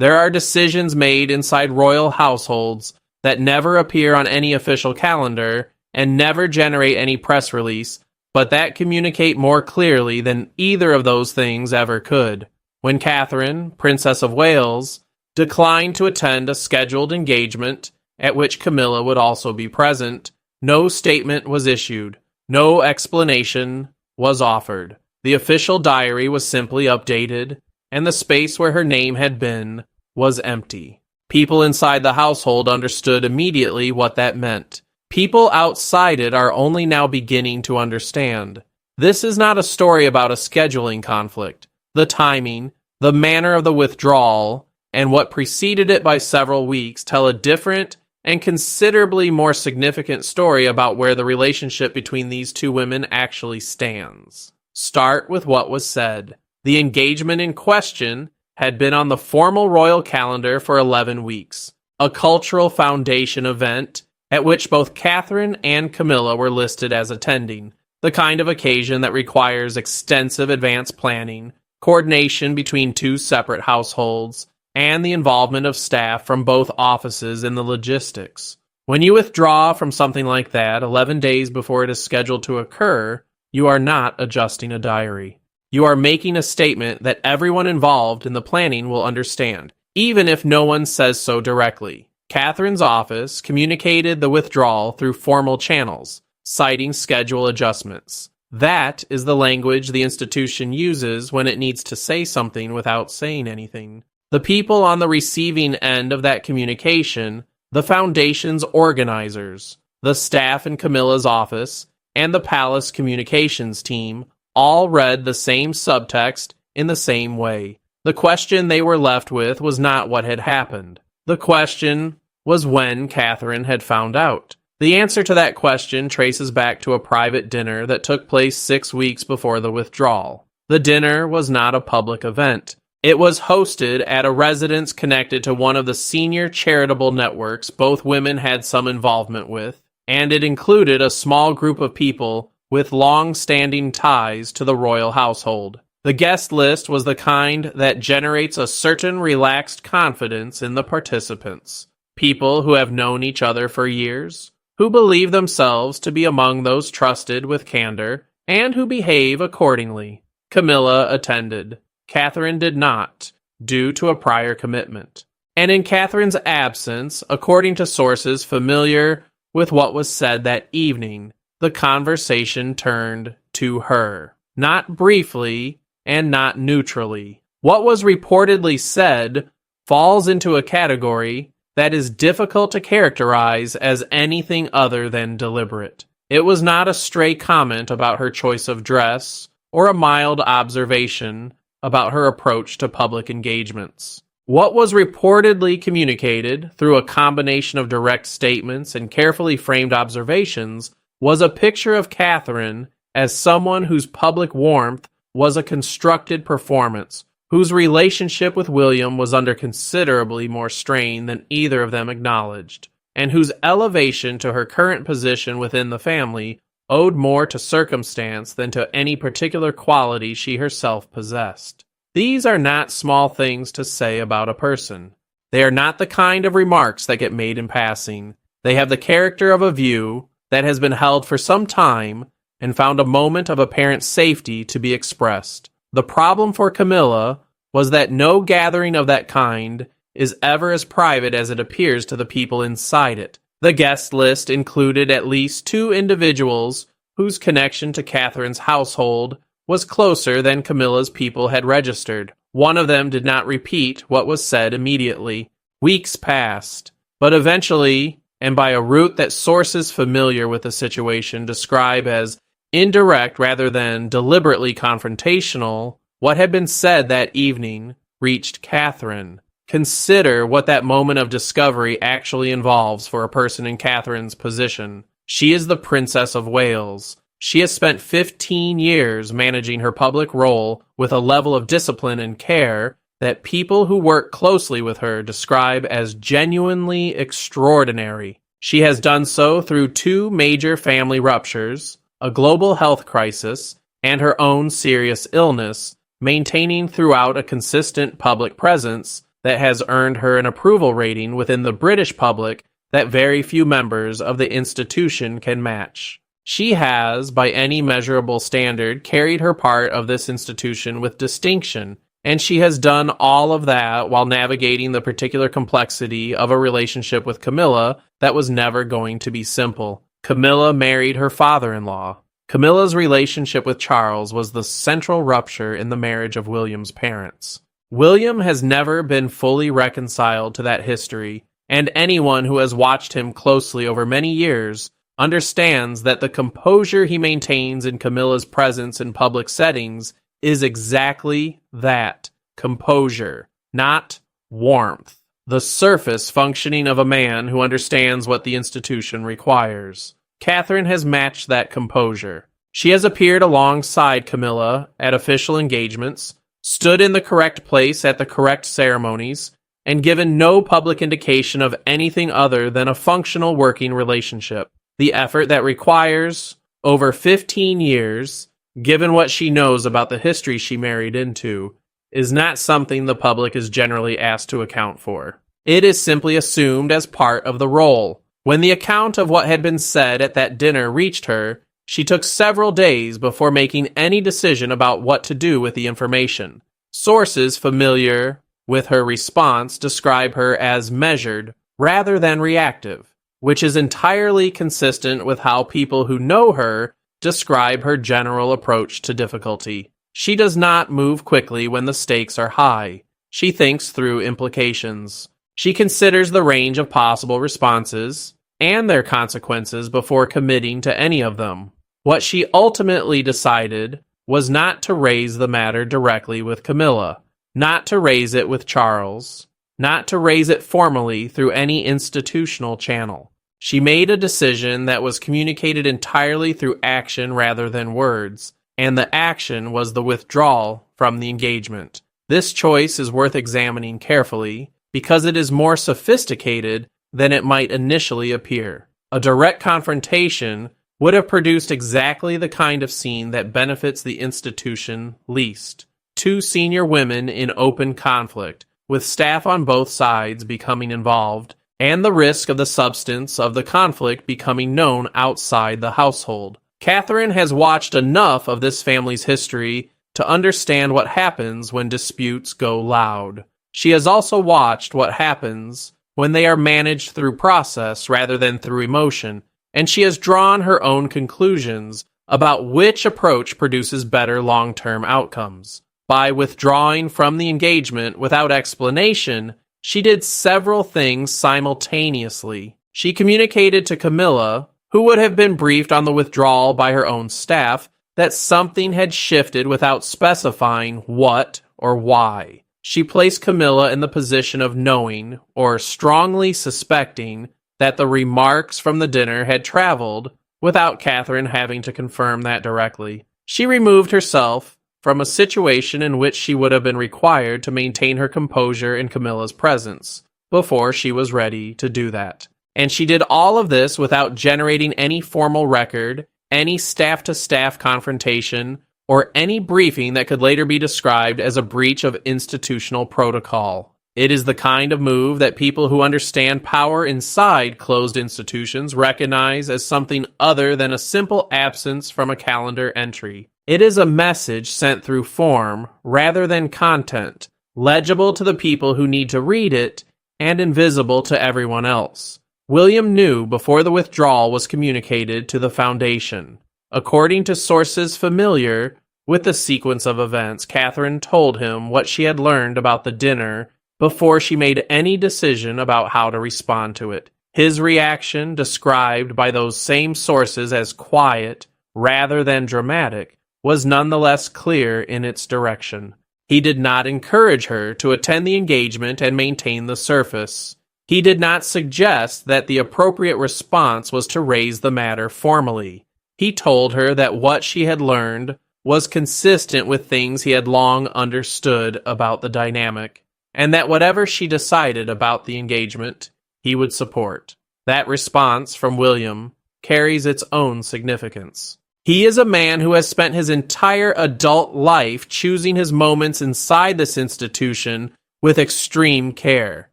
There are decisions made inside royal households that never appear on any official calendar and never generate any press release, but that communicate more clearly than either of those things ever could. When Catherine, Princess of Wales, declined to attend a scheduled engagement at which Camilla would also be present, no statement was issued, no explanation was offered. The official diary was simply updated, and the space where her name had been was empty. People inside the household understood immediately what that meant. People outside it are only now beginning to understand. This is not a story about a scheduling conflict. The timing, the manner of the withdrawal, and what preceded it by several weeks tell a different and considerably more significant story about where the relationship between these two women actually stands. Start with what was said. The engagement in question had been on the formal royal calendar for 11 weeks, a cultural foundation event at which both Catherine and Camilla were listed as attending, the kind of occasion that requires extensive advanced planning, coordination between two separate households, and the involvement of staff from both offices in the logistics. When you withdraw from something like that 11 days before it is scheduled to occur, you are not adjusting a diary. You are making a statement that everyone involved in the planning will understand, even if no one says so directly. Catherine's office communicated the withdrawal through formal channels, citing schedule adjustments. That is the language the institution uses when it needs to say something without saying anything. The people on the receiving end of that communication, the foundation's organizers, the staff in Camilla's office, and the palace communications team all read the same subtext in the same way. The question they were left with was not what had happened. The question was when Catherine had found out. The answer to that question traces back to a private dinner that took place 6 weeks before the withdrawal. The dinner was not a public event. It was hosted at a residence connected to one of the senior charitable networks both women had some involvement with, and it included a small group of people with long-standing ties to the royal household. The guest list was the kind that generates a certain relaxed confidence in the participants. People who have known each other for years, who believe themselves to be among those trusted with candor, and who behave accordingly. Camilla attended. Catherine did not, due to a prior commitment. And in Catherine's absence, according to sources familiar with what was said that evening, the conversation turned to her. Not briefly and not neutrally. What was reportedly said falls into a category that is difficult to characterize as anything other than deliberate. It was not a stray comment about her choice of dress or a mild observation about her approach to public engagements. What was reportedly communicated through a combination of direct statements and carefully framed observations was a picture of Catherine as someone whose public warmth was a constructed performance, whose relationship with William was under considerably more strain than either of them acknowledged, and whose elevation to her current position within the family owed more to circumstance than to any particular quality she herself possessed. These are not small things to say about a person. They are not the kind of remarks that get made in passing. They have the character of a view that has been held for some time and found a moment of apparent safety to be expressed. The problem for Camilla was that no gathering of that kind is ever as private as it appears to the people inside it. The guest list included at least 2 individuals whose connection to Catherine's household was closer than Camilla's people had registered. One of them did not repeat what was said immediately. Weeks passed, but eventually, and by a route that sources familiar with the situation describe as indirect rather than deliberately confrontational, what had been said that evening reached Catherine. Consider what that moment of discovery actually involves for a person in Catherine's position. She is the Princess of Wales. She has spent 15 years managing her public role with a level of discipline and care that people who work closely with her describe as genuinely extraordinary. She has done so through 2 major family ruptures, a global health crisis, and her own serious illness, maintaining throughout a consistent public presence that has earned her an approval rating within the British public that very few members of the institution can match. She has, by any measurable standard, carried her part of this institution with distinction, and she has done all of that while navigating the particular complexity of a relationship with Camilla that was never going to be simple. Camilla married her father-in-law. Camilla's relationship with Charles was the central rupture in the marriage of William's parents. William has never been fully reconciled to that history, and anyone who has watched him closely over many years understands that the composure he maintains in Camilla's presence in public settings is exactly that, composure, not warmth, the surface functioning of a man who understands what the institution requires. Catherine has matched that composure. She has appeared alongside Camilla at official engagements, stood in the correct place at the correct ceremonies, and given no public indication of anything other than a functional working relationship. The effort that requires, over 15 years, given what she knows about the history she married into, is not something the public is generally asked to account for. It is simply assumed as part of the role. When the account of what had been said at that dinner reached her, she took several days before making any decision about what to do with the information. Sources familiar with her response describe her as measured rather than reactive, which is entirely consistent with how people who know her describe her general approach to difficulty. She does not move quickly when the stakes are high. She thinks through implications. She considers the range of possible responses and their consequences before committing to any of them. What she ultimately decided was not to raise the matter directly with Camilla, not to raise it with Charles, not to raise it formally through any institutional channel. She made a decision that was communicated entirely through action rather than words, and the action was the withdrawal from the engagement. This choice is worth examining carefully because it is more sophisticated than it might initially appear. A direct confrontation would have produced exactly the kind of scene that benefits the institution least. Two senior women in open conflict, with staff on both sides becoming involved, and the risk of the substance of the conflict becoming known outside the household. Catherine has watched enough of this family's history to understand what happens when disputes go loud. She has also watched what happens when they are managed through process rather than through emotion, and she has drawn her own conclusions about which approach produces better long-term outcomes. By withdrawing from the engagement without explanation, she did several things simultaneously. She communicated to Camilla, who would have been briefed on the withdrawal by her own staff, that something had shifted without specifying what or why. She placed Camilla in the position of knowing, or strongly suspecting, that the remarks from the dinner had traveled, without Catherine having to confirm that directly. She removed herself from a situation in which she would have been required to maintain her composure in Camilla's presence, before she was ready to do that. And she did all of this without generating any formal record, any staff-to-staff confrontation, or any briefing that could later be described as a breach of institutional protocol. It is the kind of move that people who understand power inside closed institutions recognize as something other than a simple absence from a calendar entry. It is a message sent through form rather than content, legible to the people who need to read it and invisible to everyone else. William knew before the withdrawal was communicated to the Foundation. According to sources familiar with the sequence of events, Catherine told him what she had learned about the dinner before she made any decision about how to respond to it. His reaction, described by those same sources as quiet rather than dramatic, was nonetheless clear in its direction. He did not encourage her to attend the engagement and maintain the surface. He did not suggest that the appropriate response was to raise the matter formally. He told her that what she had learned was consistent with things he had long understood about the dynamic, and that whatever she decided about the engagement, he would support. That response from William carries its own significance. He is a man who has spent his entire adult life choosing his moments inside this institution with extreme care.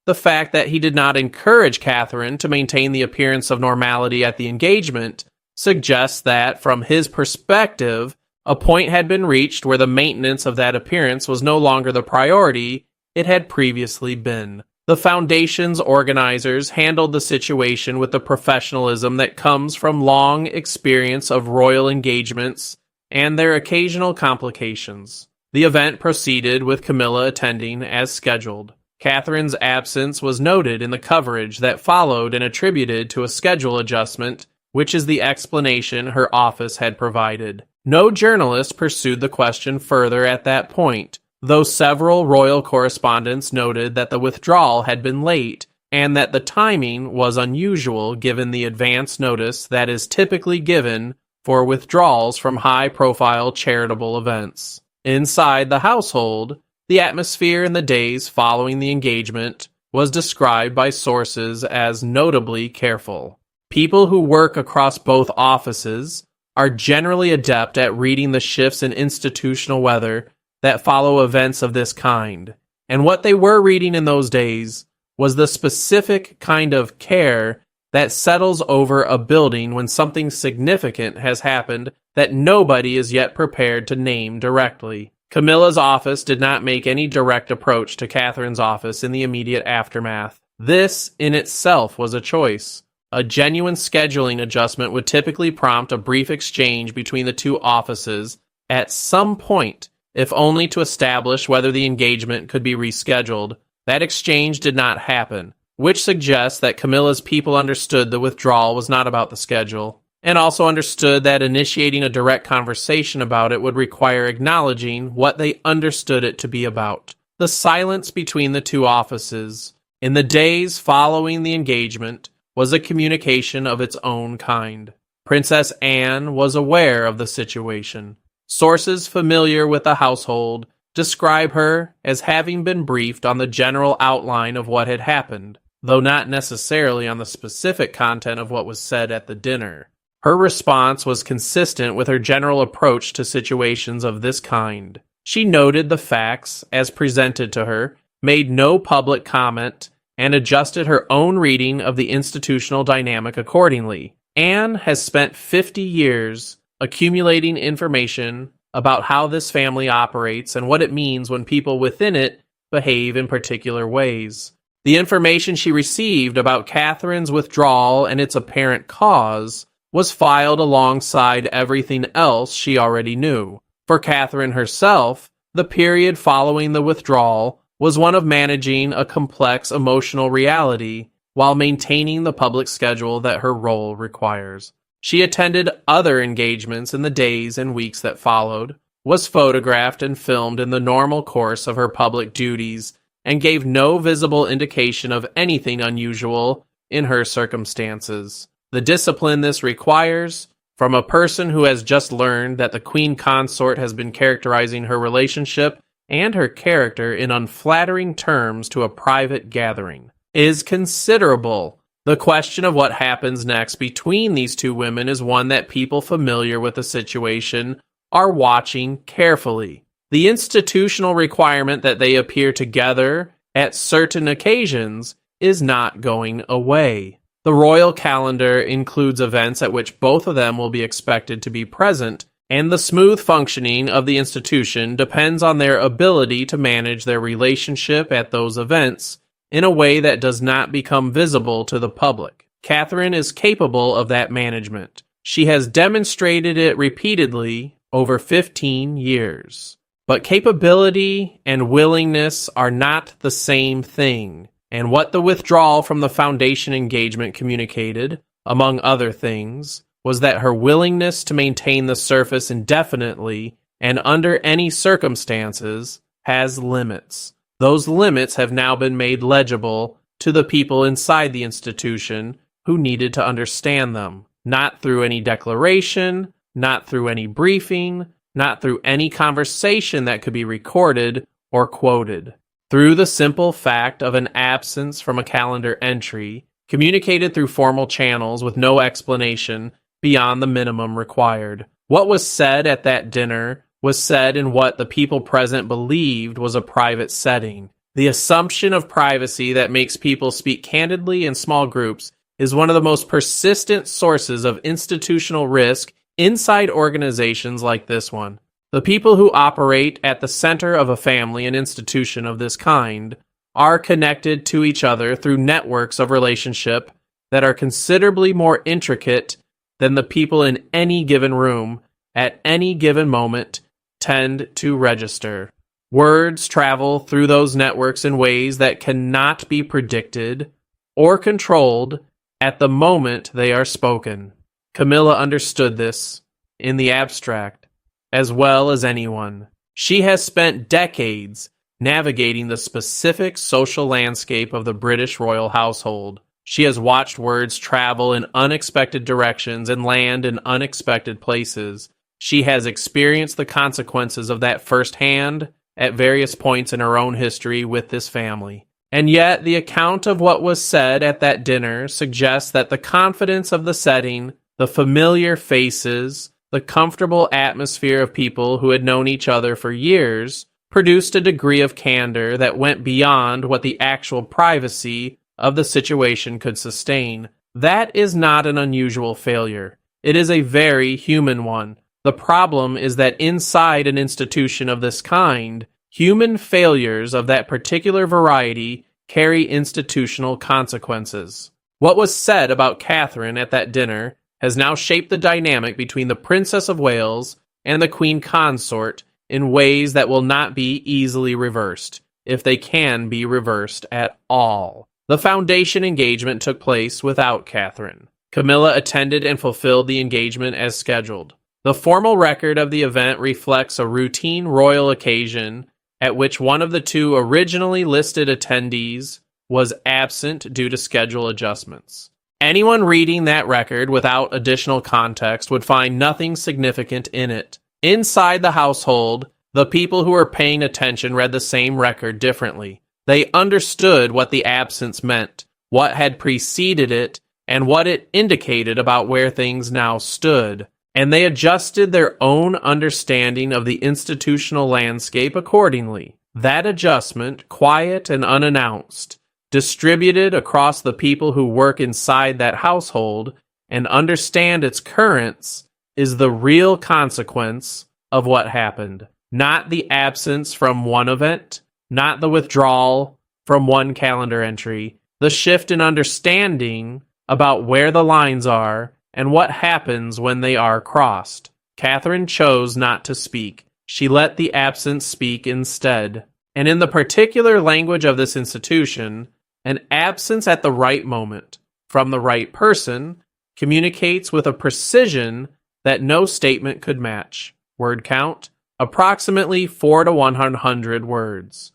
The fact that he did not encourage Catherine to maintain the appearance of normality at the engagement suggests that, from his perspective, a point had been reached where the maintenance of that appearance was no longer the priority it had previously been. The foundation's organizers handled the situation with the professionalism that comes from long experience of royal engagements and their occasional complications. The event proceeded with Camilla attending as scheduled. Catherine's absence was noted in the coverage that followed and attributed to a schedule adjustment, which is the explanation her office had provided. No journalist pursued the question further at that point, though several royal correspondents noted that the withdrawal had been late and that the timing was unusual given the advance notice that is typically given for withdrawals from high-profile charitable events. Inside the household, the atmosphere in the days following the engagement was described by sources as notably careful. People who work across both offices are generally adept at reading the shifts in institutional weather that follow events of this kind, and what they were reading in those days was the specific kind of care that settles over a building when something significant has happened that nobody is yet prepared to name directly. Camilla's office did not make any direct approach to Catherine's office in the immediate aftermath. This, in itself, was a choice. A genuine scheduling adjustment would typically prompt a brief exchange between the two offices at some point, if only to establish whether the engagement could be rescheduled. That exchange did not happen, which suggests that Camilla's people understood the withdrawal was not about the schedule, and also understood that initiating a direct conversation about it would require acknowledging what they understood it to be about. The silence between the two offices, in the days following the engagement, was a communication of its own kind. Princess Anne was aware of the situation. Sources familiar with the household describe her as having been briefed on the general outline of what had happened, though not necessarily on the specific content of what was said at the dinner. Her response was consistent with her general approach to situations of this kind. She noted the facts as presented to her, made no public comment, and adjusted her own reading of the institutional dynamic accordingly. Anne has spent 50 years accumulating information about how this family operates and what it means when people within it behave in particular ways. The information she received about Catherine's withdrawal and its apparent cause was filed alongside everything else she already knew. For Catherine herself, the period following the withdrawal was one of managing a complex emotional reality while maintaining the public schedule that her role requires. She attended other engagements in the days and weeks that followed, was photographed and filmed in the normal course of her public duties, and gave no visible indication of anything unusual in her circumstances. The discipline this requires, from a person who has just learned that the Queen Consort has been characterizing her relationship and her character in unflattering terms to a private gathering, is considerable. The question of what happens next between these two women is one that people familiar with the situation are watching carefully. The institutional requirement that they appear together at certain occasions is not going away. The royal calendar includes events at which both of them will be expected to be present, and the smooth functioning of the institution depends on their ability to manage their relationship at those events in a way that does not become visible to the public. Catherine is capable of that management. She has demonstrated it repeatedly over 15 years. But capability and willingness are not the same thing, and what the withdrawal from the foundation engagement communicated, among other things, was that her willingness to maintain the surface indefinitely and under any circumstances has limits. Those limits have now been made legible to the people inside the institution who needed to understand them, not through any declaration, not through any briefing, not through any conversation that could be recorded or quoted. Through the simple fact of an absence from a calendar entry, communicated through formal channels with no explanation beyond the minimum required. What was said at that dinner was said in what the people present believed was a private setting. The assumption of privacy that makes people speak candidly in small groups is one of the most persistent sources of institutional risk inside organizations like this one. The people who operate at the center of a family and institution of this kind are connected to each other through networks of relationship that are considerably more intricate than the people in any given room at any given moment tend to register. Words travel through those networks in ways that cannot be predicted or controlled at the moment they are spoken. Camilla understood this in the abstract as well as anyone. She has spent decades navigating the specific social landscape of the British royal household. She has watched words travel in unexpected directions and land in unexpected places. She has experienced the consequences of that firsthand at various points in her own history with this family. And yet, the account of what was said at that dinner suggests that the confidence of the setting, the familiar faces, the comfortable atmosphere of people who had known each other for years produced a degree of candor that went beyond what the actual privacy of the situation could sustain. That is not an unusual failure. It is a very human one. The problem is that inside an institution of this kind, human failures of that particular variety carry institutional consequences. What was said about Catherine at that dinner has now shaped the dynamic between the Princess of Wales and the Queen Consort in ways that will not be easily reversed, if they can be reversed at all. The foundation engagement took place without Catherine. Camilla attended and fulfilled the engagement as scheduled. The formal record of the event reflects a routine royal occasion at which one of the two originally listed attendees was absent due to schedule adjustments. Anyone reading that record without additional context would find nothing significant in it. Inside the household, the people who were paying attention read the same record differently. They understood what the absence meant, what had preceded it, and what it indicated about where things now stood. And they adjusted their own understanding of the institutional landscape accordingly. That adjustment, quiet and unannounced, distributed across the people who work inside that household and understand its currents, is the real consequence of what happened. Not the absence from one event, not the withdrawal from one calendar entry, the shift in understanding about where the lines are and what happens when they are crossed. Catherine chose not to speak. She let the absence speak instead. And in the particular language of this institution, an absence at the right moment, from the right person, communicates with a precision that no statement could match. Word count, approximately 4 to 100 words.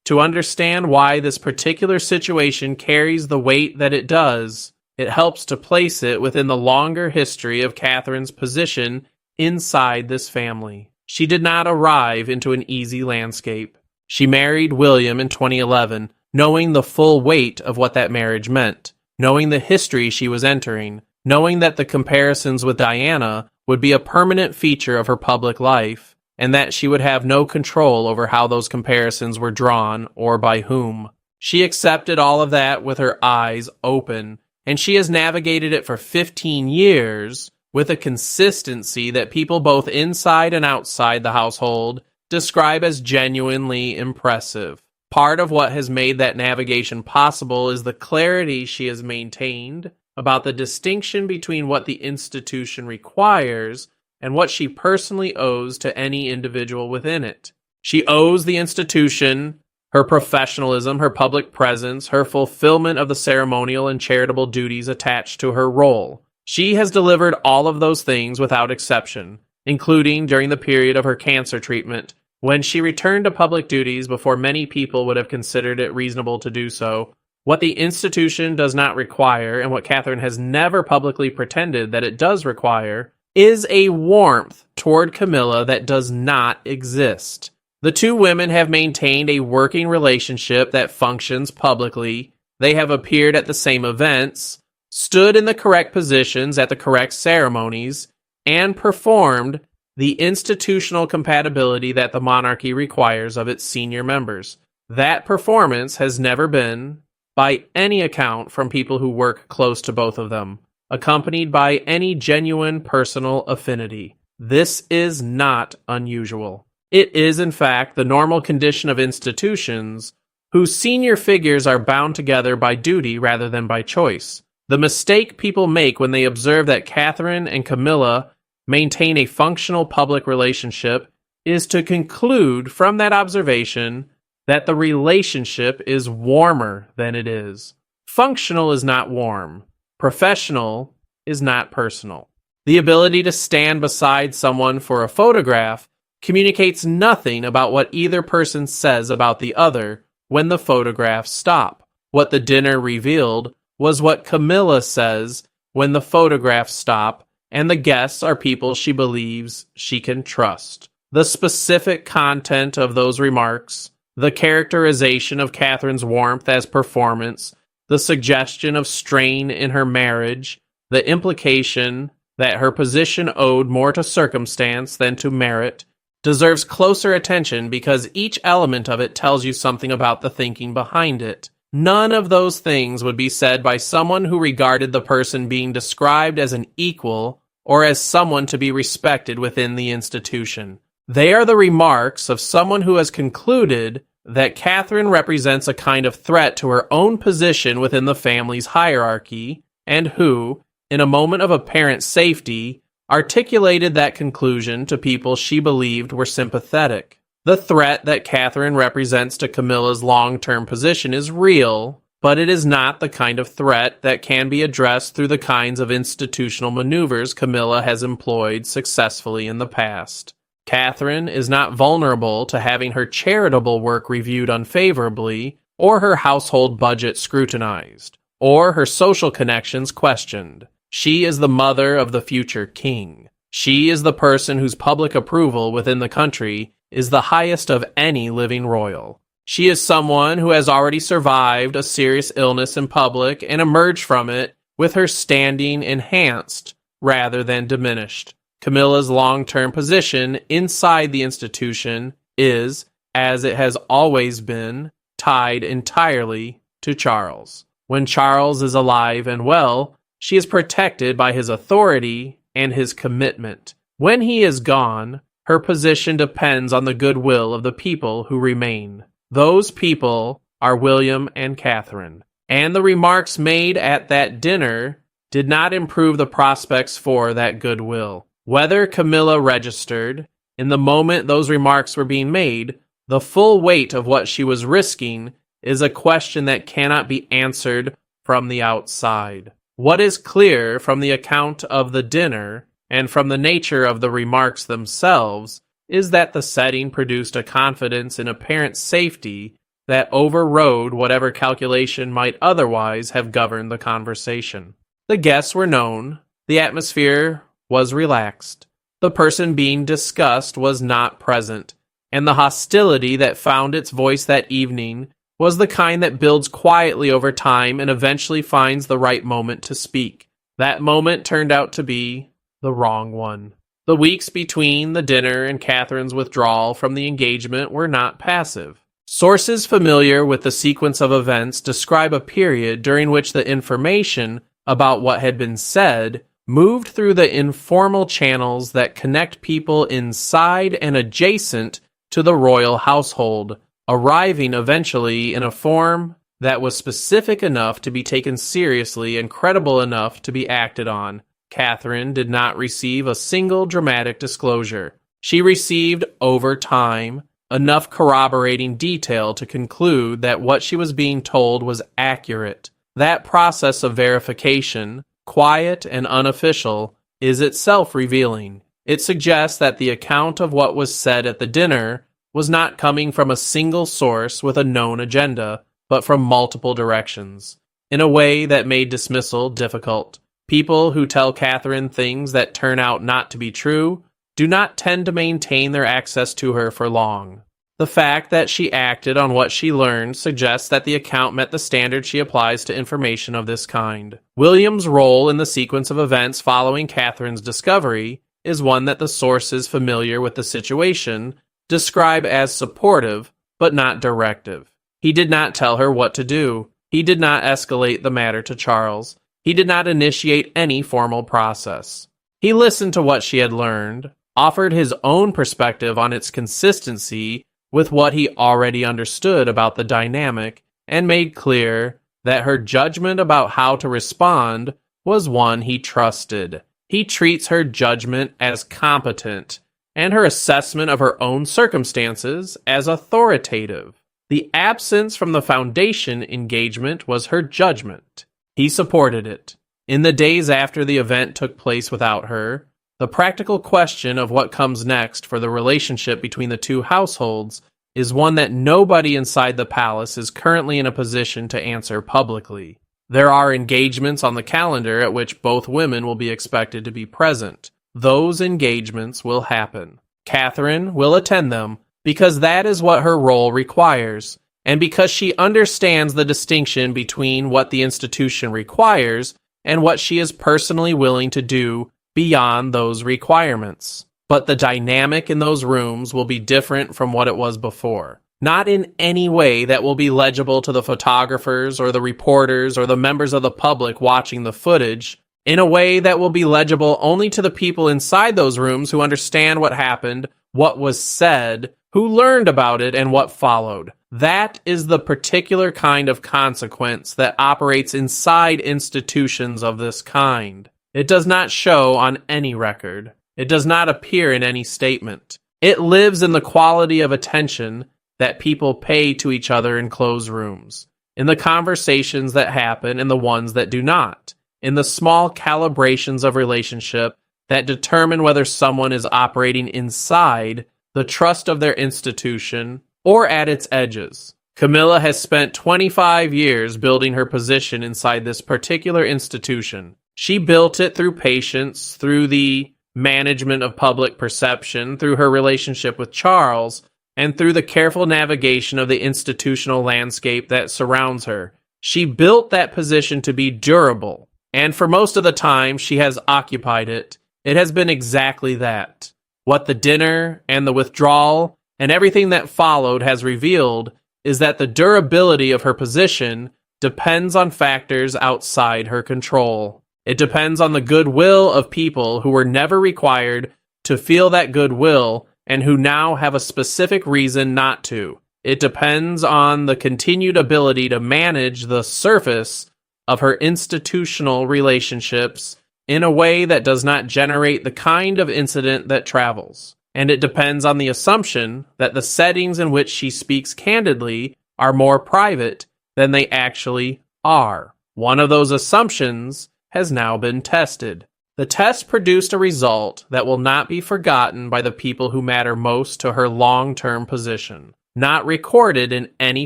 To understand why this particular situation carries the weight that it does, it helps to place it within the longer history of Catherine's position inside this family. She did not arrive into an easy landscape. She married William in 2011, knowing the full weight of what that marriage meant, knowing the history she was entering, knowing that the comparisons with Diana would be a permanent feature of her public life, and that she would have no control over how those comparisons were drawn or by whom. She accepted all of that with her eyes open, and she has navigated it for 15 years with a consistency that people both inside and outside the household describe as genuinely impressive. Part of what has made that navigation possible is the clarity she has maintained about the distinction between what the institution requires and what she personally owes to any individual within it. She owes the institution her professionalism, her public presence, her fulfillment of the ceremonial and charitable duties attached to her role. She has delivered all of those things without exception, including during the period of her cancer treatment, when she returned to public duties before many people would have considered it reasonable to do so. What the institution does not require, and what Catherine has never publicly pretended that it does require, is a warmth toward Camilla that does not exist. The two women have maintained a working relationship that functions publicly. They have appeared at the same events, stood in the correct positions at the correct ceremonies, and performed the institutional compatibility that the monarchy requires of its senior members. That performance has never been, by any account from people who work close to both of them, accompanied by any genuine personal affinity. This is not unusual. It is, in fact, the normal condition of institutions whose senior figures are bound together by duty rather than by choice. The mistake people make when they observe that Catherine and Camilla maintain a functional public relationship is to conclude from that observation that the relationship is warmer than it is. Functional is not warm. Professional is not personal. The ability to stand beside someone for a photograph communicates nothing about what either person says about the other when the photographs stop. What the dinner revealed was what Camilla says when the photographs stop, and the guests are people she believes she can trust. The specific content of those remarks, the characterization of Catherine's warmth as performance, the suggestion of strain in her marriage, the implication that her position owed more to circumstance than to merit, deserves closer attention because each element of it tells you something about the thinking behind it. None of those things would be said by someone who regarded the person being described as an equal or as someone to be respected within the institution. They are the remarks of someone who has concluded that Catherine represents a kind of threat to her own position within the family's hierarchy, and who, in a moment of apparent safety, articulated that conclusion to people she believed were sympathetic. The threat that Catherine represents to Camilla's long-term position is real, but it is not the kind of threat that can be addressed through the kinds of institutional maneuvers Camilla has employed successfully in the past. Catherine is not vulnerable to having her charitable work reviewed unfavorably, or her household budget scrutinized, or her social connections questioned. She is the mother of the future king. She is the person whose public approval within the country is the highest of any living royal. She is someone who has already survived a serious illness in public and emerged from it with her standing enhanced rather than diminished. Camilla's long-term position inside the institution is, as it has always been, tied entirely to Charles. When Charles is alive and well, she is protected by his authority and his commitment. When he is gone, her position depends on the goodwill of the people who remain. Those people are William and Catherine. And the remarks made at that dinner did not improve the prospects for that goodwill. Whether Camilla registered, in the moment those remarks were being made, the full weight of what she was risking is a question that cannot be answered from the outside. What is clear from the account of the dinner, and from the nature of the remarks themselves, is that the setting produced a confidence in apparent safety that overrode whatever calculation might otherwise have governed the conversation. The guests were known, the atmosphere was relaxed, the person being discussed was not present, and the hostility that found its voice that evening was the kind that builds quietly over time and eventually finds the right moment to speak. That moment turned out to be the wrong one. The weeks between the dinner and Catherine's withdrawal from the engagement were not passive. Sources familiar with the sequence of events describe a period during which the information about what had been said moved through the informal channels that connect people inside and adjacent to the royal household, arriving eventually in a form that was specific enough to be taken seriously and credible enough to be acted on. Catherine did not receive a single dramatic disclosure. She received, over time, enough corroborating detail to conclude that what she was being told was accurate. That process of verification, quiet and unofficial, is itself revealing. It suggests that the account of what was said at the dinner was not coming from a single source with a known agenda, but from multiple directions, in a way that made dismissal difficult. People who tell Catherine things that turn out not to be true do not tend to maintain their access to her for long. The fact that she acted on what she learned suggests that the account met the standard she applies to information of this kind. William's role in the sequence of events following Catherine's discovery is one that the sources familiar with the situation describe as supportive, but not directive. He did not tell her what to do. He did not escalate the matter to Charles. He did not initiate any formal process. He listened to what she had learned, offered his own perspective on its consistency with what he already understood about the dynamic, and made clear that her judgment about how to respond was one he trusted. He treats her judgment as competent, and her assessment of her own circumstances as authoritative. The absence from the foundation engagement was her judgment. He supported it. In the days after the event took place without her, the practical question of what comes next for the relationship between the two households is one that nobody inside the palace is currently in a position to answer publicly. There are engagements on the calendar at which both women will be expected to be present. Those engagements will happen. Catherine will attend them because that is what her role requires, and because she understands the distinction between what the institution requires and what she is personally willing to do beyond those requirements. But the dynamic in those rooms will be different from what it was before. Not in any way that will be legible to the photographers or the reporters or the members of the public watching the footage, in a way that will be legible only to the people inside those rooms who understand what happened, what was said, who learned about it, and what followed. That is the particular kind of consequence that operates inside institutions of this kind. It does not show on any record. It does not appear in any statement. It lives in the quality of attention that people pay to each other in closed rooms, in the conversations that happen and the ones that do not, in the small calibrations of relationship that determine whether someone is operating inside the trust of their institution or at its edges. Camilla has spent 25 years building her position inside this particular institution. She built it through patience, through the management of public perception, through her relationship with Charles, and through the careful navigation of the institutional landscape that surrounds her. She built that position to be durable, and for most of the time she has occupied it, it has been exactly that. What the dinner and the withdrawal and everything that followed has revealed is that the durability of her position depends on factors outside her control. It depends on the goodwill of people who were never required to feel that goodwill and who now have a specific reason not to. It depends on the continued ability to manage the surface of her institutional relationships in a way that does not generate the kind of incident that travels. And it depends on the assumption that the settings in which she speaks candidly are more private than they actually are. One of those assumptions has now been tested. The test produced a result that will not be forgotten by the people who matter most to her long-term position. Not recorded in any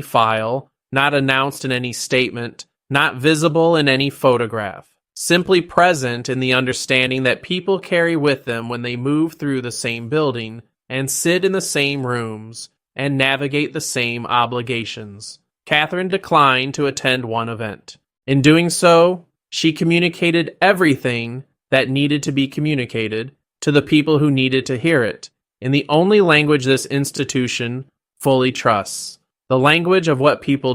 file, not announced in any statement, not visible in any photograph. Simply present in the understanding that people carry with them when they move through the same building and sit in the same rooms and navigate the same obligations. Catherine declined to attend one event. In doing so, she communicated everything that needed to be communicated to the people who needed to hear it, in the only language this institution fully trusts, the language of what people